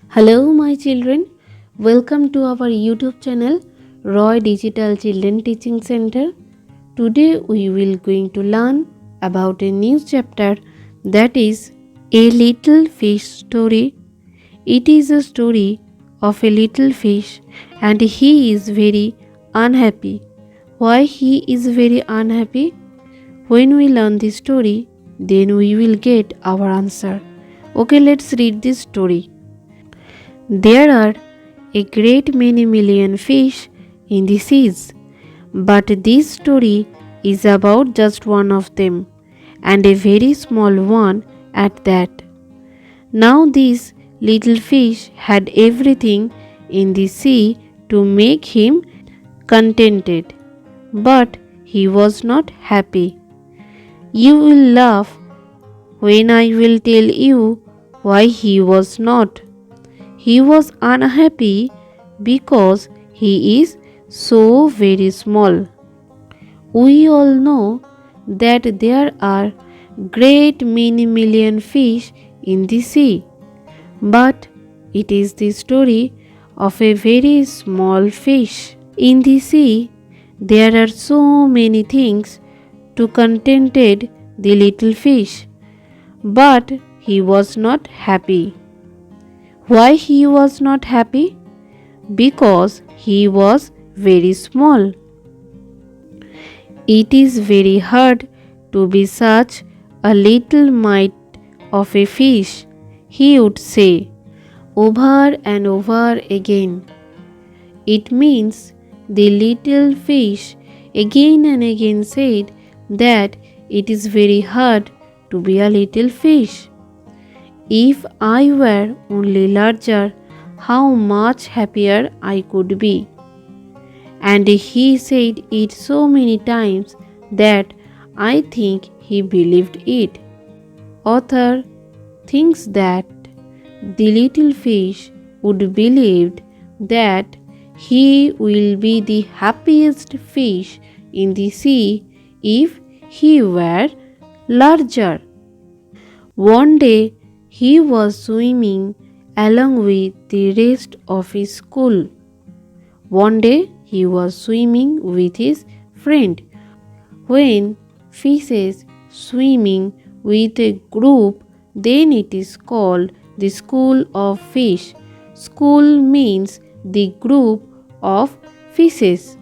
Hello, my children. Welcome to our YouTube channel, Roy Digital Children Teaching Center. Today we will going to learn about a new chapter, that is A Little Fish Story. It is a story of a little fish and he is very unhappy. Why he is very unhappy? When we learn this story, then we will get our answer. Okay, let's read this story. There are a great many million fish in the seas, but this story is about just one of them, and a very small one at that. Now this little fish had everything in the sea to make him contented, but he was not happy. You will laugh when I will tell you why he was not. He was unhappy because he is so very small. We all know that there are great many million fish in the sea, but it is the story of a very small fish. In the sea, there are so many things to contented the little fish, but he was not happy. Why he was not happy? Because he was very small. It is very hard to be such a little mite of a fish, he would say over and over again. It means the little fish again and again said that it is very hard to be a little fish. If I were only larger, how much happier I could be. And he said it so many times that I think he believed it. Author thinks that the little fish would believe that he will be the happiest fish in the sea if he were larger. One day, he was swimming along with the rest of his school. One day he was swimming with his friend. When fishes swimming with a group, then it is called the school of fish. School means the group of fishes.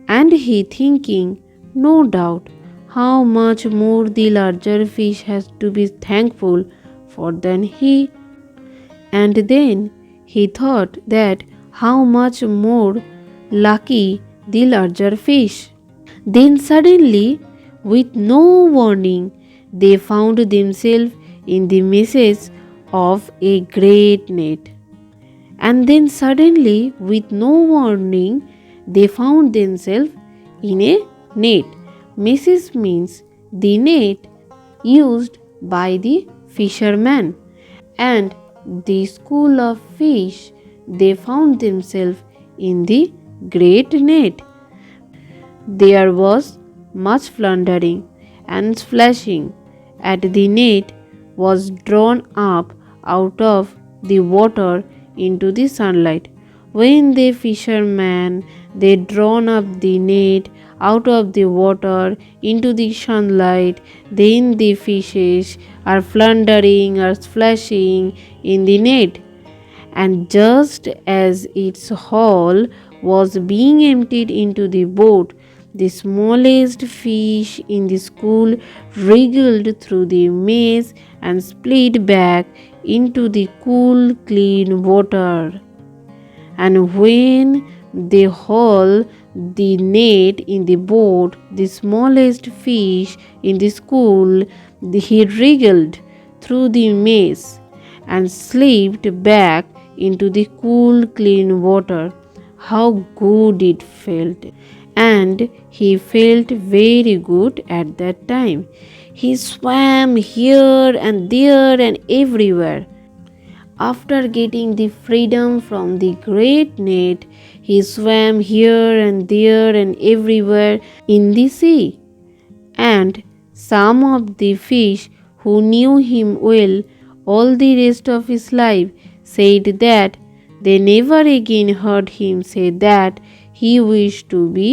And he thinking, no doubt, how much more the larger fish has to be thankful for than he. And then he thought that how much more lucky the larger fish. Then suddenly, with no warning, they found themselves in the meshes of a great net. And then suddenly, with no warning, they found themselves in a net. Meshes means the net used by the fishermen, and the school of fish, they found themselves in the great net. There was much plundering and splashing, and the net was drawn up out of the water into the sunlight. When the fishermen they drawn up the net out of the water into the sunlight, then the fishes are floundering or splashing in the net. And just as its hull was being emptied into the boat, the smallest fish in the school wriggled through the maze and slid back into the cool, clean water. And when they hauled the net in the boat, the smallest fish in the school, he wriggled through the maze and slipped back into the cool, clean water. How good it felt! And he felt very good at that time. He swam here and there and everywhere. After getting the freedom from the great net, he swam here and there and everywhere in the sea. And some of the fish who knew him well all the rest of his life said that they never again heard him say that he wished to be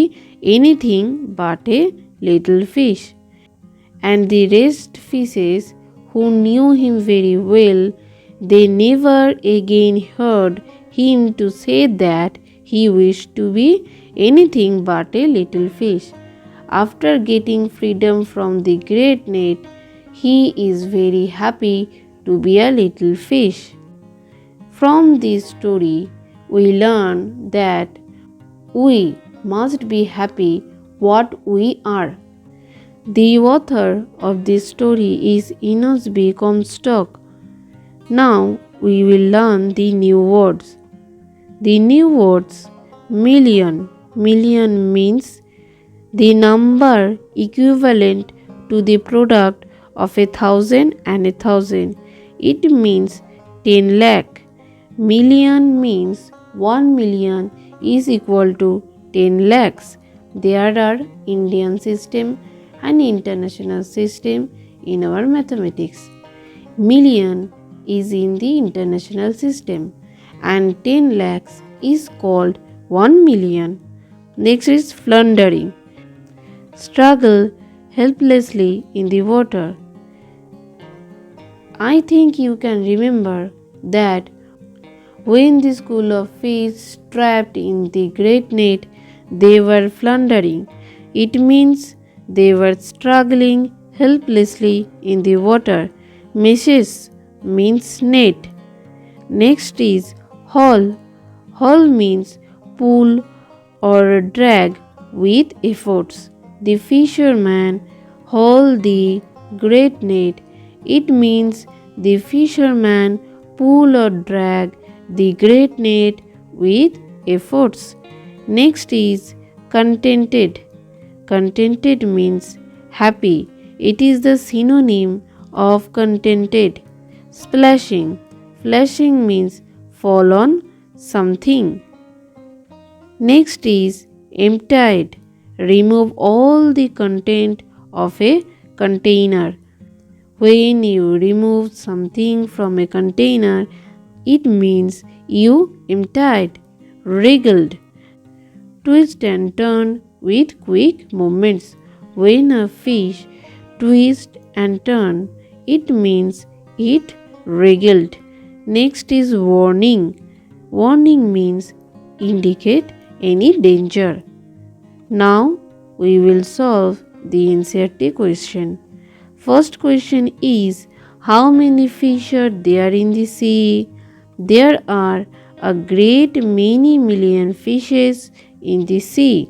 anything but a little fish. And the rest fishes who knew him very well, they never again heard him to say that he wished to be anything but a little fish. After getting freedom from the great net, he is very happy to be a little fish. From this story, we learn that we must be happy what we are. The author of this story is Enos B. Comstock. Now we will learn the new words. The new words: million. Million means the number equivalent to the product of 1,000 and 1,000. It means 10 lakh. Million means 1 million is equal to 10 lakhs. There are Indian system and international system in our mathematics. Million is in the international system and 10 lakhs is called 1 million. Next is floundering. Struggle helplessly in the water. I think you can remember that when the school of fish trapped in the great net, they were floundering. It means they were struggling helplessly in the water. Meshes means net. Next is haul. Haul means pull or drag with efforts. The fisherman hauled the great net. It means the fisherman pull or drag the great net with efforts. Next is contented. Contented means happy. It is the synonym of contented. Splashing. Splashing means fall on something. Next is emptied. Remove all the content of a container. When you remove something from a container, it means you emptied. Wriggled. Twist and turn with quick movements. When a fish twists and turns, it means it wriggled. Next is warning. Warning means indicate any danger. Now we will solve the NCERT question. First question is, how many fish are there in the sea? There are a great many million fishes in the sea.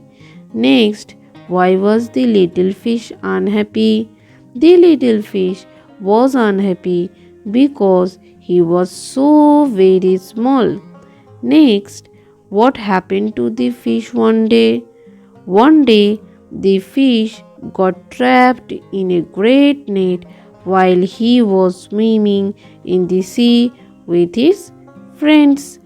Next, why was the little fish unhappy? The little fish was unhappy because he was so very small. Next, what happened to the fish one day? One day, the fish got trapped in a great net while he was swimming in the sea with his friends.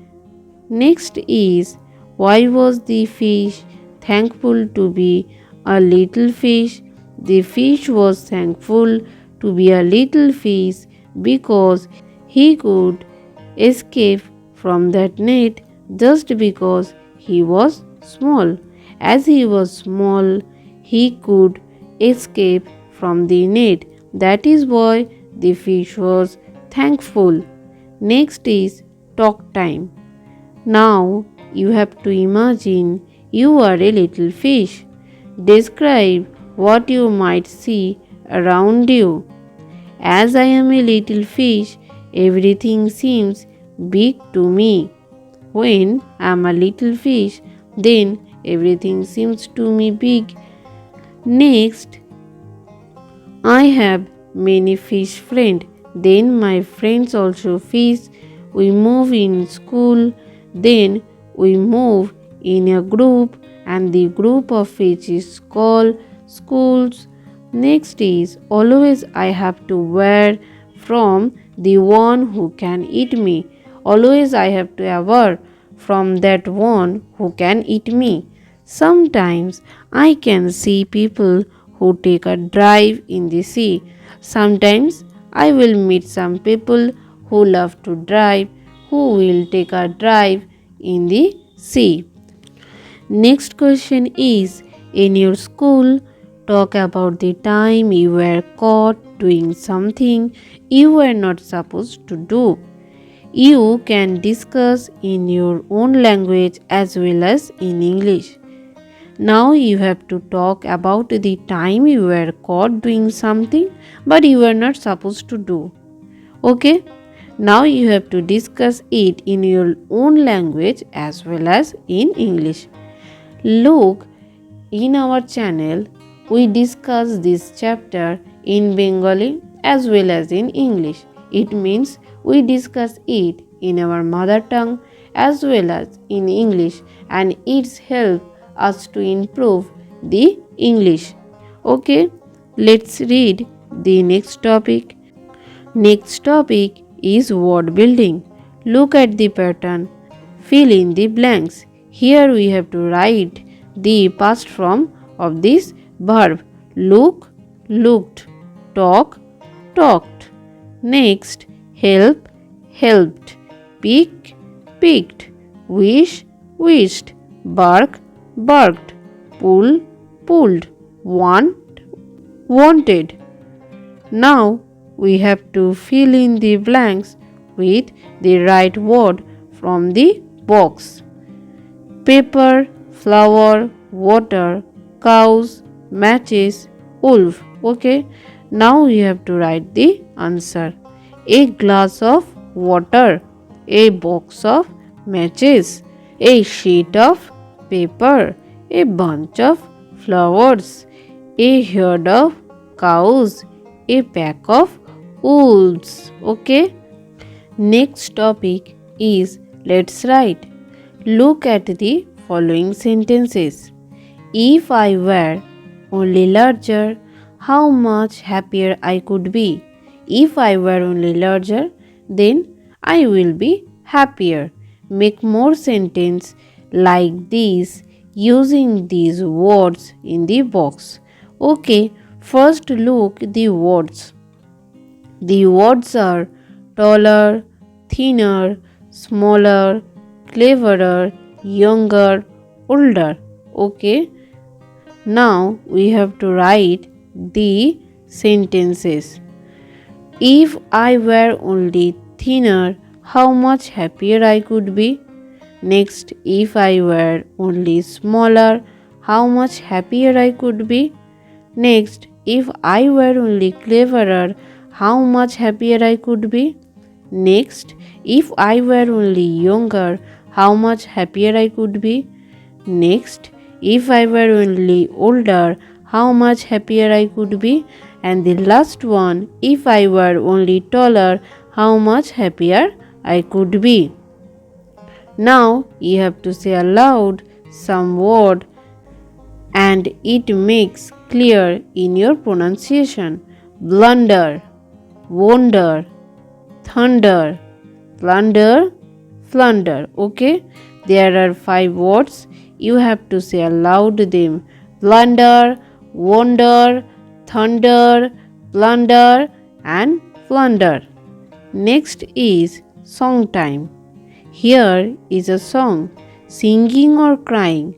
Next is, why was the fish thankful to be a little fish? The fish was thankful to be a little fish because he could escape from that net just because he was small. As he was small, he could escape from the net. That is why the fish was thankful. Next is talk time. Now you have to imagine you are a little fish. Describe what you might see around you. As I am a little fish, everything seems big to me. When I am a little fish, then everything seems to me big. Next, I have many fish friends. Then my friends also fish. We move in school. Then we move in a group, and the group of fish is called schools. Next is always I have to wear from the one who can eat me. Always I have to avoid from that one who can eat me. Sometimes I can see people who take a drive in the sea. Sometimes I will meet some people who love to drive, who will take a drive in the sea. Next question is, in your school, talk about the time you were caught doing something you were not supposed to do. You can discuss in your own language as well as in English. Now you have to talk about the time you were caught doing something but you were not supposed to do. Okay? Now you have to discuss it in your own language as well as in English. Look, in our channel, we discuss this chapter in Bengali as well as in English. It means we discuss it in our mother tongue as well as in English, and it's help us to improve the English. Okay, let's read the next topic. Next topic is word building. Look at the pattern. Fill in the blanks. Here we have to write the past form of this verb. Look, looked. Talk, talked. Next, help, helped. Pick, picked. Wish, wished. Bark, barked. Pull, pulled. Want, wanted. Now we have to fill in the blanks with the right word from the box. Paper, flower, water, cows, matches, wolf. Okay, now you have to write the answer. A glass of water, a box of matches, a sheet of paper, a bunch of flowers, a herd of cows, a pack of wolves. Okay, next topic is let's write. Look at the following sentences. If I were only larger, how much happier I could be. If I were only larger, then I will be happier. Make more sentence like this using these words in the box. Okay, first look the words. The words are taller, thinner, smaller, cleverer, younger, older. Okay. Now we have to write the sentences. If I were only thinner, how much happier I could be. Next, if I were only smaller, how much happier I could be. Next, if I were only cleverer, how much happier I could be. Next, if I were only younger, how much happier I could be. Next, if I were only older, how much happier I could be. And the last one, if I were only taller, how much happier I could be. Now you have to say aloud some word and it makes clear in your pronunciation. Blunder, wonder, thunder, plunder, flunder. Okay, there are 5 words. You have to say aloud them. Blunder, wonder, thunder, plunder and flunder. Next is song time. Here is a song, singing or crying.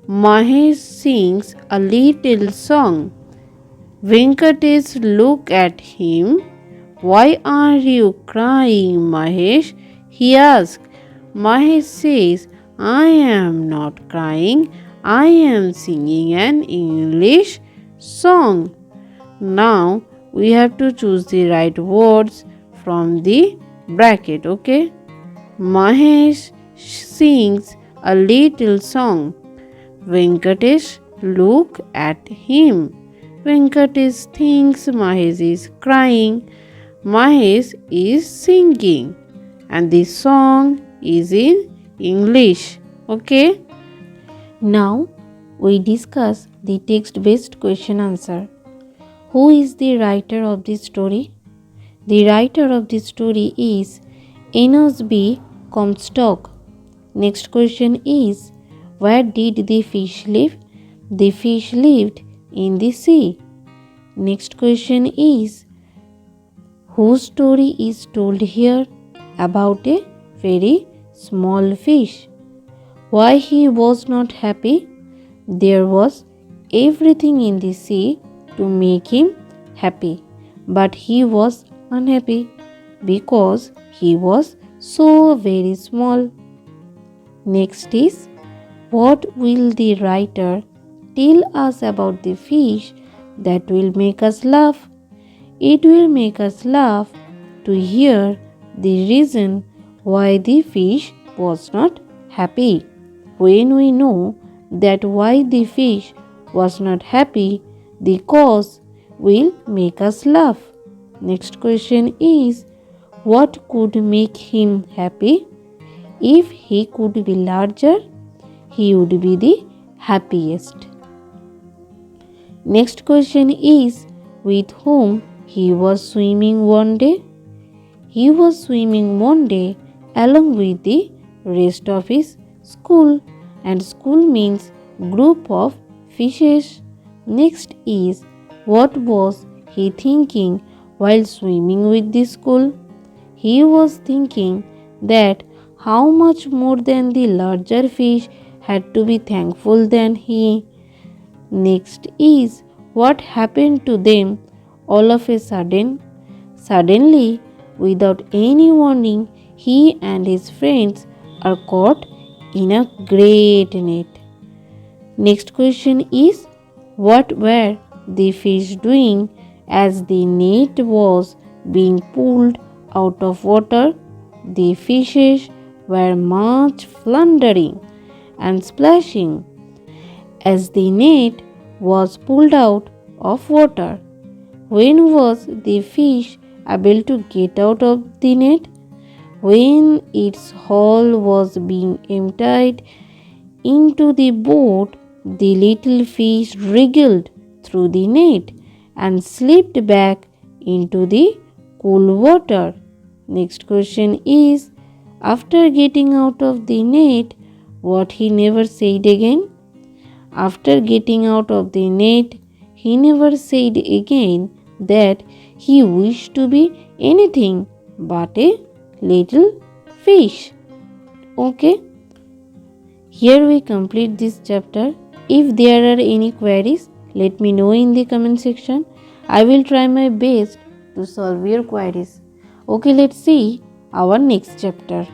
Mahesh sings a little song. Venkatesh look at him. Why are you crying, Mahesh? He asks. Mahesh says, I am not crying. I am singing an English song. Now we have to choose the right words from the bracket. Okay. Mahesh sings a little song. Venkatesh look at him. Venkatesh thinks Mahesh is crying. Mahesh is singing. And the song is in English. Okay. Now we discuss the text-based question answer. Who is the writer of this story? The writer of this story is Enos B. Comstock. Next question is, where did the fish live? The fish lived in the sea. Next question is, whose story is told here? About a very small fish. Why he was not happy? There was everything in the sea to make him happy, but he was unhappy because he was so very small. Next is, what will the writer tell us about the fish that will make us laugh? It will make us laugh to hear the reason why the fish was not happy. When we know that why the fish was not happy, the cause will make us laugh. Next question is, what could make him happy? If he could be larger, he would be the happiest. Next question is, with whom he was swimming one day? He was swimming one day along with the rest of his school, and school means group of fishes. Next is, what was he thinking while swimming with the school? He was thinking that how much more than the larger fish had to be thankful than he. Next is, what happened to them all of a sudden? Suddenly, without any warning, he and his friends are caught in a great net. Next question is, what were the fish doing as the net was being pulled out of water? The fishes were much floundering and splashing as the net was pulled out of water. When was the fish able to get out of the net? When its hull was being emptied into the boat, the little fish wriggled through the net and slipped back into the cool water. Next question is, after getting out of the net, what he never said again? After getting out of the net, he never said again that he wished to be anything but a little fish. Okay, here we complete this chapter. If there are any queries, let me know in the comment section. I will try my best to solve your queries. Okay, let's see our next chapter.